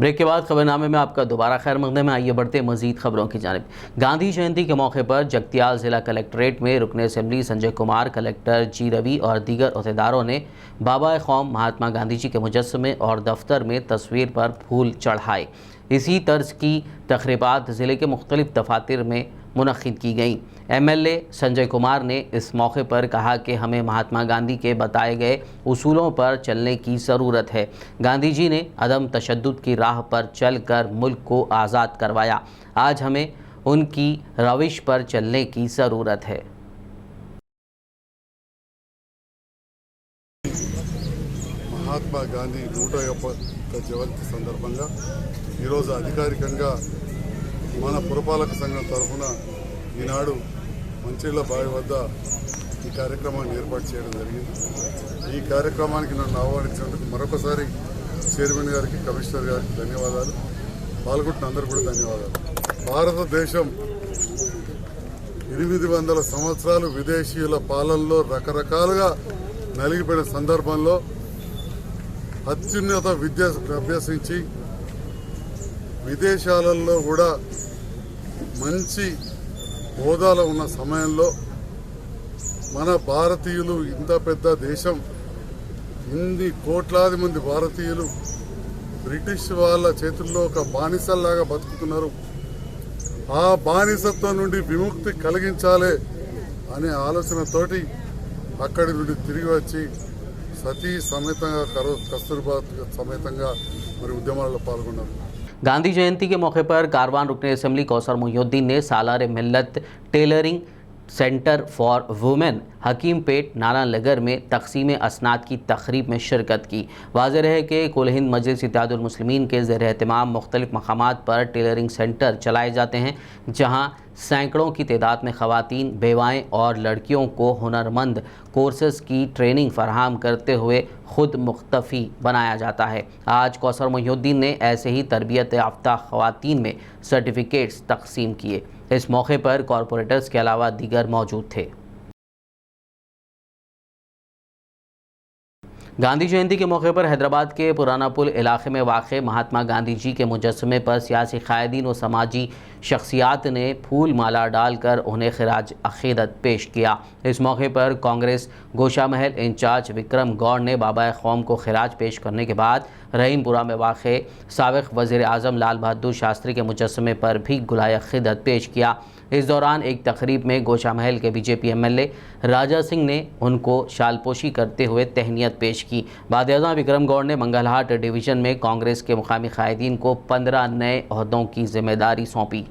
Break के बाद खबरनामे में आपका दोबारा खैर मकदम है। आइए बढ़ते मजीद खबरों की जानिब। गांधी जयंती के मौके पर जगतियाल जिला कलेक्ट्रेट में रुकन असेंबली संजय कुमार, कलेक्टर जी रवि और दीगर अहदेदारों ने बाबा कौम महात्मा गांधी जी के मुजस्समे और दफ्तर में तस्वीर पर फूल चढ़ाए। इसी तर्ज की तकरीबात ज़िले के मुख्तलिफ दफातर में मुनक्किद की गई। MLA संजय कुमार ने इस मौके पर कहा कि हमें महात्मा गांधी के बताए गए उसूलों पर चलने की ज़रूरत है। गांधी जी ने अदम तशद्दुद की राह पर चलकर मुल्क को आज़ाद करवाया। आज हमें उनकी रविश पर चलने की ज़रूरत है। మహాత్మా గాంధీ 150వ జయంతి సందర్భంగా ఈరోజు అధికారికంగా మన పురపాలక సంఘం తరఫున ఈనాడు మంచిర్ల బావి వద్ద ఈ కార్యక్రమాన్ని ఏర్పాటు చేయడం జరిగింది। ఈ కార్యక్రమానికి నన్ను ఆహ్వానించినందుకు మరొకసారి చైర్మన్ గారికి, కమిషనర్ గారికి ధన్యవాదాలు। పాల్గొంటున్న అందరూ కూడా ధన్యవాదాలు। భారతదేశం 800 సంవత్సరాలు విదేశీయుల పాలనలో రకరకాలుగా నలిగిపోయిన సందర్భంలో అత్యున్నత విద్య అభ్యసించి విదేశాలలో కూడా మంచి హోదాలో ఉన్న సమయంలో మన భారతీయులు, ఇంత పెద్ద దేశం, ఇన్ని కోట్లాది మంది భారతీయులు బ్రిటిష్ వాళ్ళ చేతుల్లో ఒక బానిసల్లాగా బతుకుతున్నారు। ఆ బానిసత్వం నుండి విముక్తి కలిగించాలి అనే ఆలోచనతోటి అక్కడి నుండి తిరిగి వచ్చి సతీ సమేతంగా కస్తూర్బా సమేతంగా మరి ఉద్యమాల్లో పాల్గొన్నారు। गांधी जयंती के मौके पर कारवान रुकन असेंबली कौसर मोहिउद्दीन ने सालार मिल्लत tailoring centre for women Hakimpet Narayannagar में तकसीम असनाद की तकरीब में शिरकत की। वाज़ेह है कि कुल हिंद मजलिस इत्तेहादुल मुस्लिमीन के ज़ेर एहतमाम मुख्तलिफ मकामात पर टेलरिंग सेंटर चलाए जाते हैं, जहाँ सैकड़ों की तादाद में ख़वातीन, बेवाएँ और लड़कियों को हुनरमंद कोर्सेस की ट्रेनिंग फराहम करते हुए ख़ुद मुख्तफ़ी बनाया जाता है। आज कौसर मोहिउद्दीन ने ऐसे ही तरबियत याफ्ता ख़वातीन में सर्टिफिकेट्स तकसीम किए। इस मौके पर कॉरपोरेटर्स के अलावा दीगर मौजूद थे। गांधी जयंती के मौके पर हैदराबाद के पुराना पुल इलाके में वाक़े महात्मा गांधी जी के मुजस्समे पर सियासी क़ायदीन व समाजी शख्सियात ने फूल माला डालकर उन्हें खिराज अक़ीदत पेश किया। इस मौके पर कांग्रेस गोशा महल इंचार्ज विक्रम गौड़ ने बाबा कौम को खिराज पेश करने के बाद रहीमपुरा में वाक़े साबिक़ वज़ीर आज़म लाल बहादुर शास्त्री के मुजस्समे पर भी गुलाए अक़ीदत पेश किया। इस दौरान एक तकरीब में गोशा महल के BJP MLA राजा सिंह ने उनको शालपोशी करते हुए तहनीत पेश की। बाद-ए-आज़म विक्रम गौड़ ने मंगलहाट डिवीज़न में कांग्रेस के मुकामी क़ायदीन को 15 नए ओहदों की जिम्मेदारी सौंपी।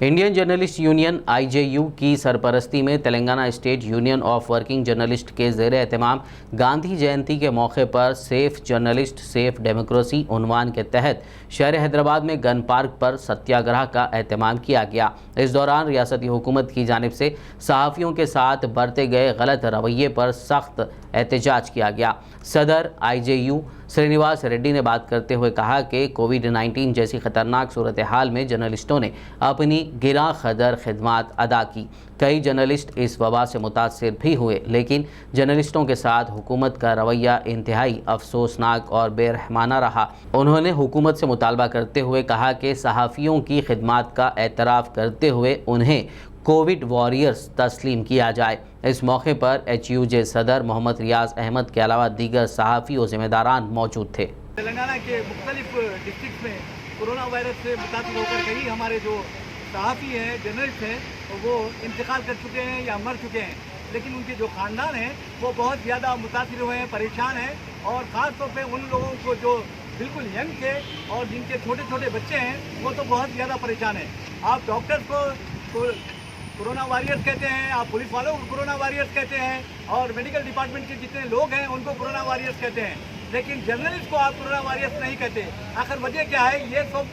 इंडियन जर्नलिस्ट यूनियन IJU की सरपरस्ती में Telangana state union of working journalist के ज़ेर एहतमाम गांधी जयंती के मौके पर सेफ जर्नलिस्ट सेफ डेमोक्रेसी उन्वान के तहत शहर हैदराबाद में गन पार्क पर सत्याग्रह का एहतमाम किया गया। इस दौरान रियासती हुकूमत की जानिब से सहाफ़ियों के साथ बरते गए गलत रवैये पर सख्त एहतजाज किया गया। सदर IJU श्रीनिवास रेड्डी ने बात करते हुए कहा कि कोविड-19 जैसी ख़तरनाक सूरत हाल में जर्नलिस्टों ने अपनी गिरा खदर खिदमत अदा की। कई जर्नलिस्ट इस वबा से मुतासिर भी हुए, लेकिन जर्नलिस्टों के साथ हुकूमत का रवैया इंतहाई अफसोसनाक और बेरहमाना रहा। उन्होंने हुकूमत से मुतालबा करते हुए कहा कि सहाफ़ियों की खिदमत का एतराफ़ करते हुए उन्हें कोविड वॉरियर्स तस्लीम किया जाए। इस मौके पर HUJ सदर मोहम्मद रियाज अहमद के अलावा दीगर सहाफ़ी और ज़िम्मेदारान मौजूद थे। तेलंगाना के मुख्तलिफ डिस्ट्रिक्ट में कोरोना वायरस से मुतासिर होकर कई हमारे जो सहाफ़ी हैं, जर्नलिस्ट हैं, वो इंतकाल कर चुके हैं या मर चुके हैं, लेकिन उनके जो ख़ानदान हैं वो बहुत ज़्यादा मुतासिर हुए हैं, परेशान हैं। और ख़ास तौर पे उन लोगों को जो बिल्कुल यंग थे और जिनके छोटे छोटे बच्चे हैं वो तो बहुत ज़्यादा परेशान हैं। आप डॉक्टर्स को कोरोना वॉरियर्स कहते हैं, आप पुलिस वालों को कोरोना वॉरियर्स कहते हैं, और मेडिकल डिपार्टमेंट के जितने लोग हैं उनको कोरोना वॉरियर्स कहते हैं, लेकिन जर्नलिस्ट को आप कोरोना वॉरियर्स नहीं कहते। आखिर वजह क्या है? ये सब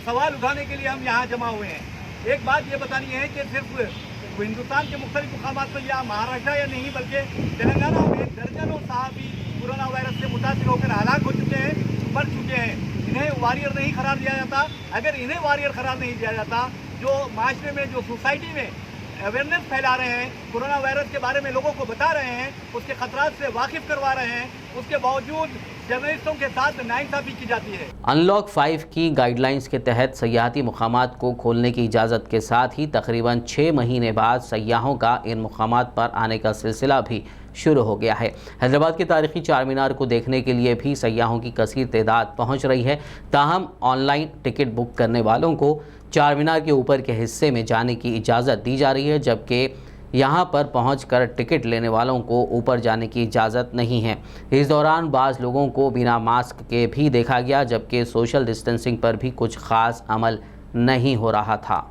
सवाल उठाने के लिए हम यहाँ जमा हुए हैं। एक बात ये बतानी है कि सिर्फ हिंदुस्तान के मुख्तलिफ मुकामात पर या महाराष्ट्र या नहीं बल्कि तेलंगाना में दर्जनों सहाफ़ी कोरोना वायरस से मुतासिर होकर हलाक हो चुके हैं, मर चुके हैं। इन्हें वॉरियर नहीं करार दिया जाता। अगर इन्हें वॉरियर करार नहीं दिया जाता, जो माशरे में, जो सोसाइटी में अवेयरनेस फैला रहे हैं, कोरोना वायरस के बारे में लोगों को बता रहे हैं, उसके खतरात से वाकिफ़ करवा रहे हैं, उसके बावजूद जर्नलिस्टों के साथ नाइंसाफी की जाती है। अनलॉक 5 की गाइडलाइंस के तहत सयाहती मुकामात को खोलने की इजाज़त के साथ ही तकरीबन 6 महीने बाद सयाहों का इन मुकामात पर आने का सिलसिला भी शुरू हो गया है। हैदराबाद के तारीखी चार मीनार को देखने के लिए भी सयाहों की कसीर तादाद पहुंच रही है। ताहम ऑनलाइन टिकट बुक करने वालों को चार मीनार के ऊपर के हिस्से में जाने की इजाज़त दी जा रही है, जबकि यहाँ पर पहुंचकर टिकट लेने वालों को ऊपर जाने की इजाज़त नहीं है। इस दौरान बाज़ लोगों को बिना मास्क के भी देखा गया, जबकि सोशल डिस्टेंसिंग पर भी कुछ ख़ास अमल नहीं हो रहा था।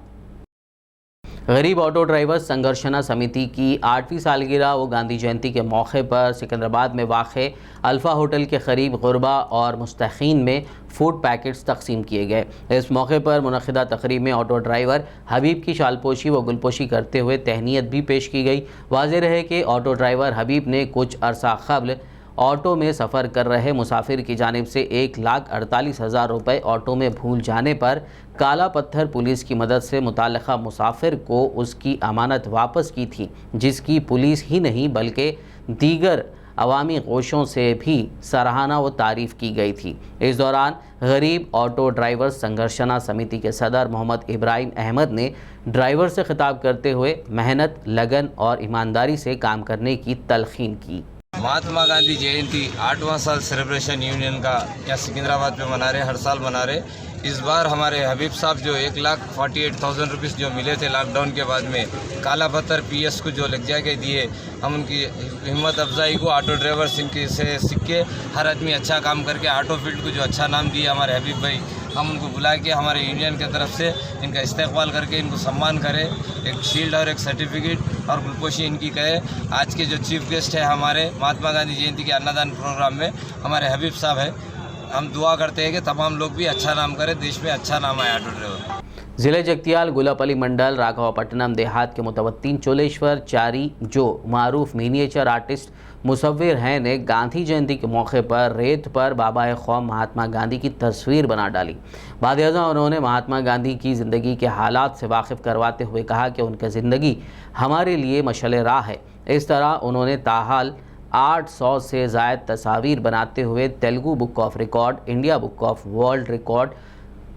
गरीब ऑटो ड्राइवर संघर्षना समिति की 8वीं सालगिरह व गांधी जयंती के मौके पर सिकंदराबाद में वाक़े अल्फ़ा होटल के करीब गुरबा और मुस्तकीन में फूड पैकेट्स तकसीम किए गए। इस मौके पर मुनक़िदा तकरीब में ऑटो ड्राइवर हबीब की शालपोशी व गुलपोशी करते हुए तहनीत भी पेश की गई। वाज़ेह रहे कि ऑटो ड्राइवर हबीब ने कुछ अरसा क़ब्ल ऑटो में सफ़र कर रहे मुसाफिर की जानिब से 1,48,000 रुपये ऑटो में भूल जाने पर काला पत्थर पुलिस की मदद से मुताल्लिक़ा मुसाफिर को उसकी अमानत वापस की थी, जिसकी पुलिस ही नहीं बल्कि दीगर अवामी गोशों से भी सराहना व तारीफ़ की गई थी। इस दौरान गरीब ऑटो ड्राइवर संघर्षना समिति के सदर मोहम्मद इब्राहिम अहमद ने ड्राइवर से खिताब करते हुए मेहनत, लगन और ईमानदारी से काम करने की तलखीन की। महात्मा गांधी जयंती 8वां साल सेलिब्रेशन यूनियन का यहाँ सिकंदराबाद में मना रहे, हर साल मना रहे। इस बार हमारे हबीब साहब जो 1,48,000 रुपीज़ जो मिले थे लॉकडाउन के बाद में काला पत्थर पीएस को जो लग जाके दिए, हम उनकी हिम्मत अफजाई को ऑटो ड्राइवर से सीख के हर आदमी अच्छा काम करके ऑटो फील्ड को जो अच्छा नाम दिया हमारे हबीब भाई, हम उनको बुला के हमारे यूनियन की तरफ से इनका इस्तेकबाल करके इनको सम्मान करें, एक शील्ड और एक सर्टिफिकेट और गुलपोशी इनकी कहे। आज के जो चीफ गेस्ट है हमारे महात्मा गांधी जयंती के अन्नदान प्रोग्राम में हमारे हबीब साहब है। हम दुआ करते हैं कि तमाम लोग भी अच्छा नाम करें, देश में अच्छा नाम आए ऑटो ड्राइवर। ज़िले जगतियाल गुलापली मंडल राघवापट्टनम देहात के मुतवत्तिन चोलेश्वर चारी, जो मारूफ मिनिएचर आर्टिस्ट मुसव्विर हैं, ने गांधी जयंती के मौके पर रेत पर बाबाए क़ौम महात्मा गांधी की तस्वीर बना डाली। बाद-ए-अज़ां उन्होंने महात्मा गांधी की ज़िंदगी के हालात से वाकिफ़ करवाते हुए कहा कि उनकी ज़िंदगी हमारे लिए मशअल राह है। इस तरह उन्होंने ताहाल 800 से ज़ायद तस्वीर बनाते हुए Telugu book of record, India book of world record,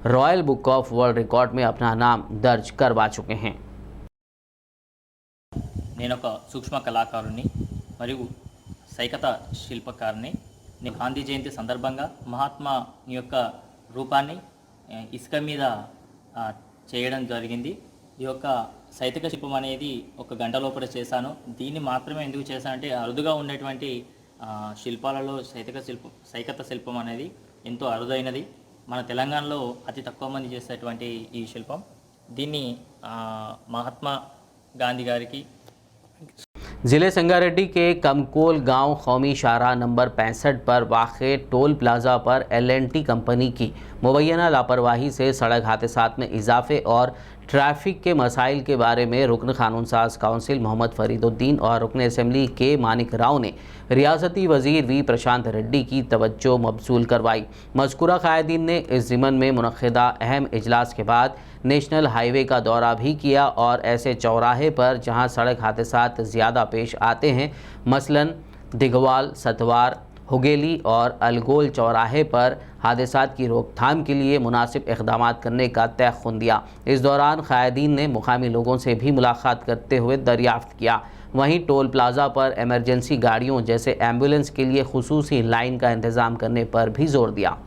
royal book of world record में अपना नाम दर्ज करवा चुके हैं। నేను ఒక సూక్ష్మ కళాకారుని మరియు సైకత శిల్పకారుని. నేను గాంధీ జయంతి సందర్భంగా మహాత్మా యొక్క రూపాన్ని ఇసుక మీద చేయడం జరిగింది. ఈ యొక్క సైతిక శిల్పం అనేది ఒక గంట లోపల చేశాను. దీన్ని మాత్రమే ఎందుకు చేశానంటే అరుదుగా ఉండేటువంటి శిల్పాలలో సైకత శిల్పం అనేది ఎంతో అరుదైనది. మన తెలంగాణలో అతి తక్కువ మంది చేసేటువంటి ఈ శిల్పం. దీన్ని महात्मा गांधी गारी ज़िले संगारेड्डी के कमकोल गांव कौमी शाहराह नंबर 65 पर वाक़े टोल प्लाजा पर LNT कंपनी की मुबैना लापरवाही से सड़क हादसात में इजाफे और ट्रैफिक के मसाइल के बारे में रुकन कानून साज काउंसिल मोहम्मद फरीदुद्दीन और रुकन असम्बली के मानिक राव ने रियासती वज़ीर वी प्रशांत रेड्डी की तवज्जो मबसूल करवाई। मज़कूरा कायदीन ने इस ज़िमन में मुनक़िदा अहम इजलास के बाद नेशनल हाईवे का दौरा भी किया और ऐसे चौराहे पर जहां सड़क हादसात ज़्यादा पेश आते हैं, मसलन दिगवाल, सतवार, हुगेली और अलगोल चौराहे पर हादसात की रोकथाम के लिए मुनासिब इक़दाम करने का तयख़ुन दिया। इस दौरान क़ायदीन ने मुकामी लोगों से भी मुलाकात करते हुए दरियाफ़्त किया। वहीं टोल प्लाजा पर एमरजेंसी गाड़ियों जैसे एम्बुलेंस के लिए खुसूसी लाइन का इंतज़ाम करने पर भी जोर दिया।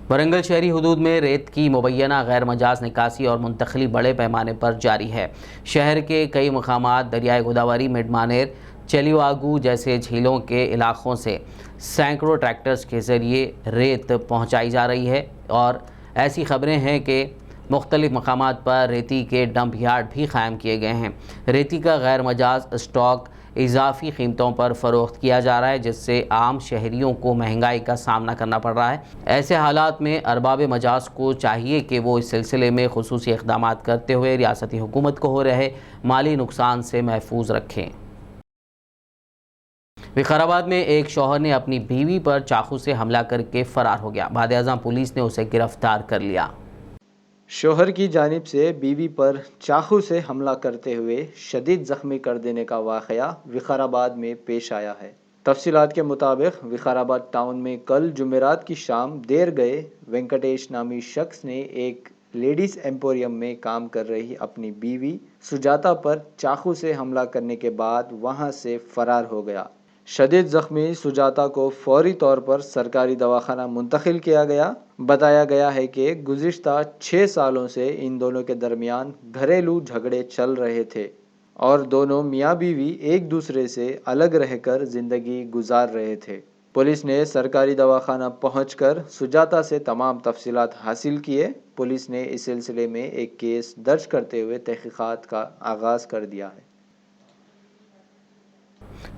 वरंगल शहरी हदूद में रेत की मुबैना गैर मजाज निकासी और मुंतकली बड़े पैमाने पर जारी है। शहर के कई मकामात दरियाए गोदावरी, मिडमानेर, चेलिवागू जैसे झीलों के इलाक़ों से सैकड़ों ट्रैक्टर्स के ज़रिए रेत पहुँचाई जा रही है और ऐसी ख़बरें हैं कि मुख्तलिफ़ मकामात पर रेती के डंप यार्ड भी क़ायम किए गए हैं। रेती का गैर मजाज स्टॉक इजाफी कीमतों पर फ़रोख्त किया जा रहा है, जिससे आम शहरियों को महंगाई का सामना करना पड़ रहा है। ऐसे हालात में अरबाब मजाज को चाहिए कि वो इस सिलसिले में खुसूसी इक़दाम करते हुए रियासती हुकूमत को हो रहे माली नुकसान से महफूज रखें। विकाराबाद में एक शौहर ने अपनी बीवी पर चाकू से हमला करके फ़रार हो गया। बाद-ए-अज़ां पुलिस ने उसे गिरफ्तार कर लिया। शौहर की जानिब से बीवी पर चाकू से हमला करते हुए शदीद ज़ख्मी कर देने का वाक़या विकाराबाद में पेश आया है। तफसीलात के मुताबिक विकाराबाद टाउन में कल जुमेरात की शाम देर गए वेंकटेश नामी शख्स ने एक लेडीज एम्पोरियम में काम कर रही अपनी बीवी सुजाता पर चाकू से हमला करने के बाद वहां से फरार हो गया। शदीद जख्मी सुजाता को फौरी तौर पर सरकारी दवाखाना मुंतकिल किया गया। बताया गया है कि गुज़िश्ता 6 सालों से इन दोनों के दरमियान घरेलू झगड़े चल रहे थे और दोनों मियाँ बीवी एक दूसरे से अलग रहकर जिंदगी गुजार रहे थे। पुलिस ने सरकारी दवाखाना पहुंचकर सुजाता से तमाम तफसीलात हासिल किए। पुलिस ने इस सिलसिले में एक केस दर्ज करते हुए तहकीकात का आगाज़ कर दिया है।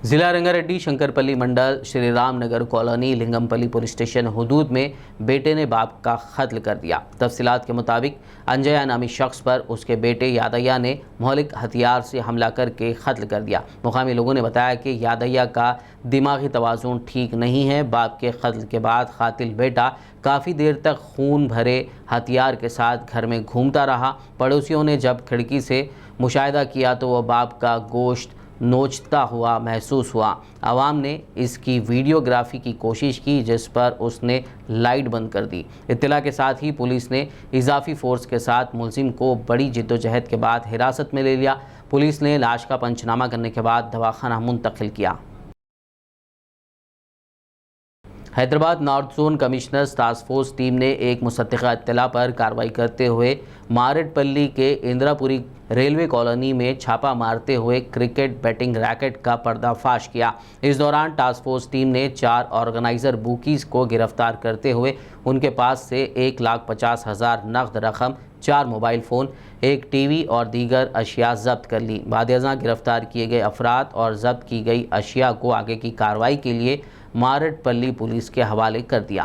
जिला रंगारेड्डी शंकरपल्ली मंडल Shri Ram Nagar colony Lingampalli police station हुदूद में बेटे ने बाप का कत्ल कर दिया। तफसीलात के मुताबिक अंजया नामी शख्स पर उसके बेटे यादయ్య ने मौलिक हथियार से हमला करके कत्ल कर दिया। मुकामी लोगों ने बताया कि यादయ్య का दिमागी तवाज़ुन ठीक नहीं है। बाप के कत्ल के बाद कातिल बेटा काफ़ी देर तक खून भरे हथियार के साथ घर में घूमता रहा। पड़ोसियों ने जब खिड़की से मुशाहिदा किया तो वह बाप का गोश्त नोचता हुआ महसूस हुआ। आवाम ने इसकी वीडियोग्राफी की कोशिश की जिस पर उसने लाइट बंद कर दी। इत्तला के साथ ही पुलिस ने इजाफी फोर्स के साथ मुलजिम को बड़ी जिद्दोजहद के बाद हिरासत में ले लिया। पुलिस ने लाश का पंचनामा करने के बाद दवाखाना मुंतकिल किया। Hyderabad north zone commissioners task force team ने एक मुसद्दिक़ा इत्तला पर कार्रवाई करते हुए मारेडपल्ली के इंदिरापुरी रेलवे कॉलोनी में छापा मारते हुए क्रिकेट बैटिंग रैकेट का पर्दाफाश किया। इस दौरान टास्क फोर्स टीम ने 4 ऑर्गेनाइज़र बुकीज़ को गिरफ्तार करते हुए उनके पास से 1,50,000 नकद रकम, 4 मोबाइल फ़ोन, 1 टीवी और दीगर अशिया जब्त कर ली। बादअज़ां गिरफ्तार किए गए अफराद और जब्त की गई अशिया को आगे की कार्रवाई के लिए मारेडपल्ली पुलिस के हवाले कर दिया।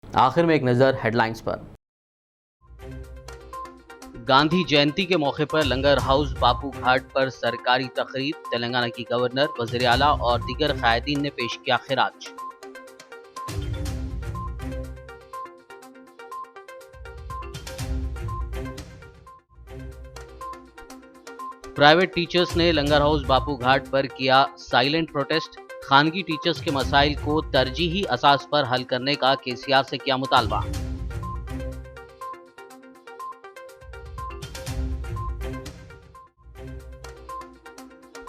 आखिर में एक नज़र हेडलाइंस पर। गांधी जयंती के मौके पर लंगर हाउस बापू घाट पर सरकारी तकरीब। तेलंगाना की गवर्नर, वज़ीर आला और दीगर कायदीन ने पेश किया खिराज। प्राइवेट टीचर्स ने लंगर हाउस बापू घाट पर किया साइलेंट प्रोटेस्ट। खानगी टीचर्स के मसाइल को तरजीही असास पर हल करने का केसीआर से किया मुतालबा।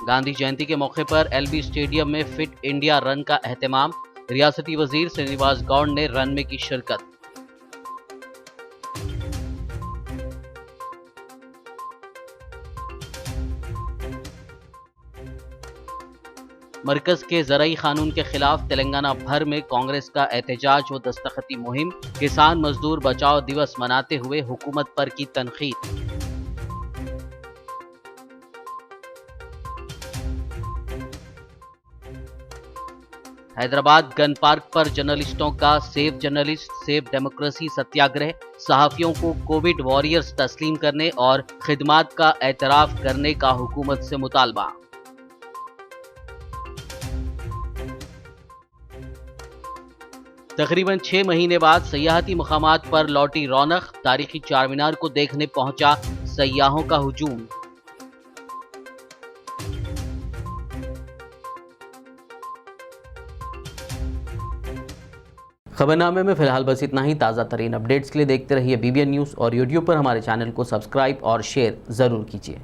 गांधी जयंती के मौके पर एलबी स्टेडियम में फिट इंडिया रन का एहतमाम। रियासती वजीर श्रीनिवास गौड़ ने रन में की शिरकत। मरकज के ज़राई कानून के खिलाफ तेलंगाना भर में कांग्रेस का एहतजाज व दस्तखती मुहिम। किसान मजदूर बचाओ दिवस मनाते हुए हुकूमत पर की तनकीद। हैदराबाद गन पार्क पर जर्नलिस्टों का सेव जर्नलिस्ट सेव डेमोक्रेसी सत्याग्रह। सहाफियों को कोविड वॉरियर्स तस्लीम करने और खिदमात का एतराफ करने का हुकूमत से मुतालबा। तकरीबन 6 महीने बाद सयाहती मकामात पर लौटी रौनक। तारीखी चार मीनार को देखने पहुंचा सयाहों का हुजूम। खबरनामे में फिलहाल बस इतना ही। ताज़ा तरीन अपडेट्स के लिए देखते रहिए BBN न्यूज़ और यूट्यूब पर हमारे चैनल को सब्सक्राइब और शेयर ज़रूर कीजिए।